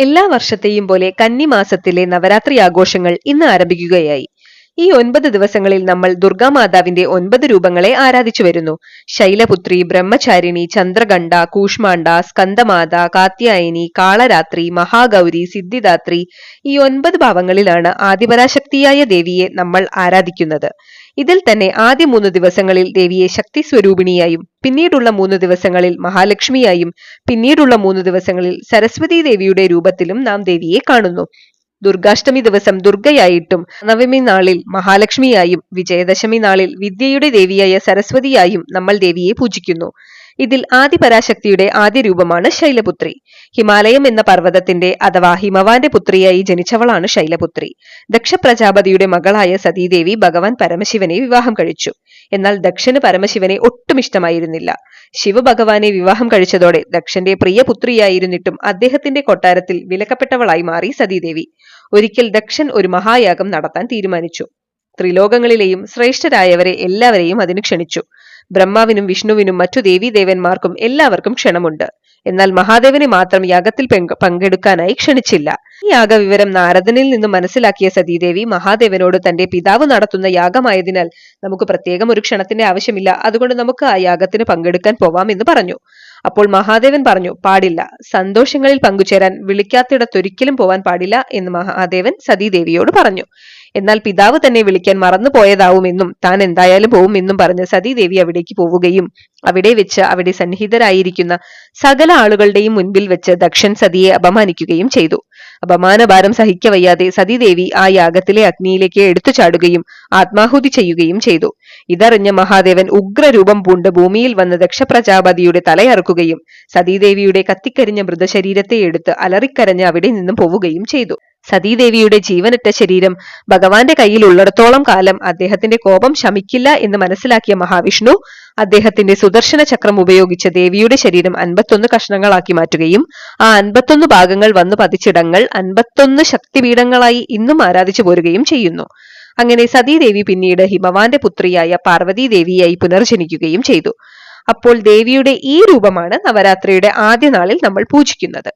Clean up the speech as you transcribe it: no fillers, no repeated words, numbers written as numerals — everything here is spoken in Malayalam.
എല്ലാ വർഷത്തെയും പോലെ കന്നിമാസത്തിലെ നവരാത്രി ആഘോഷങ്ങൾ ഇന്ന് ആരംഭിക്കുകയായി. ഈ 9 ദിവസങ്ങളിൽ നമ്മൾ ദുർഗാമാതാവിന്റെ 9 രൂപങ്ങളെ ആരാധിച്ചു വരുന്നു. ശൈലപുത്രി, ബ്രഹ്മചാരിണി, ചന്ദ്രഗണ്ഡ, കൂഷ്മാണ്ഡ, സ്കന്ദമാത, കാത്യായനി, കാളരാത്രി, മഹാഗൗരി, സിദ്ധിദാത്രി, ഈ 9 ഭാവങ്ങളിലാണ് ആദിപരാശക്തിയായ ദേവിയെ നമ്മൾ ആരാധിക്കുന്നത്. ഇതിൽ തന്നെ ആദ്യ 3 ദിവസങ്ങളിൽ ദേവിയെ ശക്തി സ്വരൂപിണിയായും, പിന്നീടുള്ള 3 ദിവസങ്ങളിൽ മഹാലക്ഷ്മിയായും, പിന്നീടുള്ള 3 ദിവസങ്ങളിൽ സരസ്വതി ദേവിയുടെ രൂപത്തിലും നാം ദേവിയെ കാണുന്നു. ദുർഗാഷ്ടമി ദിവസം ദുർഗയായിട്ടും, നവമി നാളിൽ മഹാലക്ഷ്മിയായും, വിജയദശമി നാളിൽ വിദ്യയുടെ ദേവിയായ സരസ്വതിയായും നമ്മൾ ദേവിയെ പൂജിക്കുന്നു. ഇതിൽ ആദിപരാശക്തിയുടെ ആദ്യ രൂപമാണ് ശൈലപുത്രി. ഹിമാലയം എന്ന പർവ്വതത്തിന്റെ അഥവാ ഹിമവാന്റെ പുത്രിയായി ജനിച്ചവളാണ് ശൈലപുത്രി. ദക്ഷ പ്രജാപതിയുടെ മകളായ സതീദേവി ഭഗവാൻ പരമശിവനെ വിവാഹം കഴിച്ചു. എന്നാൽ ദക്ഷന് പരമശിവനെ ഒട്ടും ഇഷ്ടമായിരുന്നില്ല. ശിവഭഗവാനെ വിവാഹം കഴിച്ചതോടെ ദക്ഷന്റെ പ്രിയ പുത്രിയായിരുന്നിട്ടും അദ്ദേഹത്തിന്റെ കൊട്ടാരത്തിൽ വിലക്കപ്പെട്ടവളായി മാറി സതീദേവി. ഒരിക്കൽ ദക്ഷൻ ഒരു മഹായാഗം നടത്താൻ തീരുമാനിച്ചു. ത്രിലോകങ്ങളിലെയും ശ്രേഷ്ഠരായവരെ എല്ലാവരെയും അതിന് ക്ഷണിച്ചു. ബ്രഹ്മാവിനും വിഷ്ണുവിനും മറ്റു ദേവീദേവന്മാർക്കും എല്ലാവർക്കും ക്ഷണമുണ്ട്. എന്നാൽ മഹാദേവനെ മാത്രം യാഗത്തിൽ പങ്കെടുക്കാനായി ക്ഷണിച്ചില്ല. ഈ യാഗവിവരം നാരദനിൽ നിന്നും മനസ്സിലാക്കിയ സതീദേവി മഹാദേവനോട് തന്റെ പിതാവ് നടത്തുന്ന യാഗമായതിനാൽ നമുക്ക് പ്രത്യേകം ഒരു ക്ഷണത്തിന്റെ ആവശ്യമില്ല, അതുകൊണ്ട് നമുക്ക് ആ യാഗത്തിന് പങ്കെടുക്കാൻ പോവാം എന്ന് പറഞ്ഞു. അപ്പോൾ മഹാദേവൻ പറഞ്ഞു, പാടില്ല, സന്തോഷങ്ങളിൽ പങ്കുചേരാൻ വിളിക്കാത്തിടത്തൊരിക്കലും പോവാൻ പാടില്ല എന്ന് മഹാദേവൻ സതീദേവിയോട് പറഞ്ഞു. എന്നാൽ പിതാവ് തന്നെ വിളിക്കാൻ മറന്നു പോയതാവുമെന്നും താൻ എന്തായാലും പോവുമെന്നും പറഞ്ഞ് സതീദേവി അവിടേക്ക് പോവുകയും അവിടെ വെച്ച് അവിടെ സന്നിഹിതരായിരിക്കുന്ന സകല ആളുകളുടെയും മുൻപിൽ വെച്ച് ദക്ഷൻ സതിയെ അപമാനിക്കുകയും ചെയ്തു. അപമാനഭാരം സഹിക്കവയ്യാതെ സതീദേവി ആ യാഗത്തിലെ അഗ്നിയിലേക്ക് എടുത്തു ചാടുകയും ആത്മാഹുതി ചെയ്യുകയും ചെയ്തു. ഇതറിഞ്ഞ മഹാദേവൻ ഉഗ്രരൂപം പൂണ്ട് ഭൂമിയിൽ വന്ന് ദക്ഷപ്രജാപതിയുടെ തലയറുക്കുകയും സതീദേവിയുടെ കത്തിക്കരിഞ്ഞ മൃതശരീരത്തെ എടുത്ത് അലറിക്കരഞ്ഞ് അവിടെ നിന്നും പോവുകയും ചെയ്തു. സതീദേവിയുടെ ജീവനറ്റ ശരീരം ഭഗവാന്റെ കയ്യിൽ ഉള്ളിടത്തോളം കാലം അദ്ദേഹത്തിന്റെ കോപം ശമിക്കില്ല എന്ന് മനസ്സിലാക്കിയ മഹാവിഷ്ണു അദ്ദേഹത്തിന്റെ സുദർശന ചക്രം ഉപയോഗിച്ച് ദേവിയുടെ ശരീരം 51 കഷ്ണങ്ങളാക്കി മാറ്റുകയും ആ 51 ഭാഗങ്ങൾ വന്നു പതിച്ചിടങ്ങൾ 51 ശക്തിപീഠങ്ങളായി ഇന്നും ആരാധിച്ചു പോരുകയും ചെയ്യുന്നു. അങ്ങനെ സതീദേവി പിന്നീട് ഹിമവാന്റെ പുത്രിയായ പാർവതി ദേവിയായി പുനർജനിക്കുകയും ചെയ്തു. അപ്പോൾ ദേവിയുടെ ഈ രൂപമാണ് നവരാത്രിയുടെ ആദ്യ നാളിൽ നമ്മൾ പൂജിക്കുന്നത്.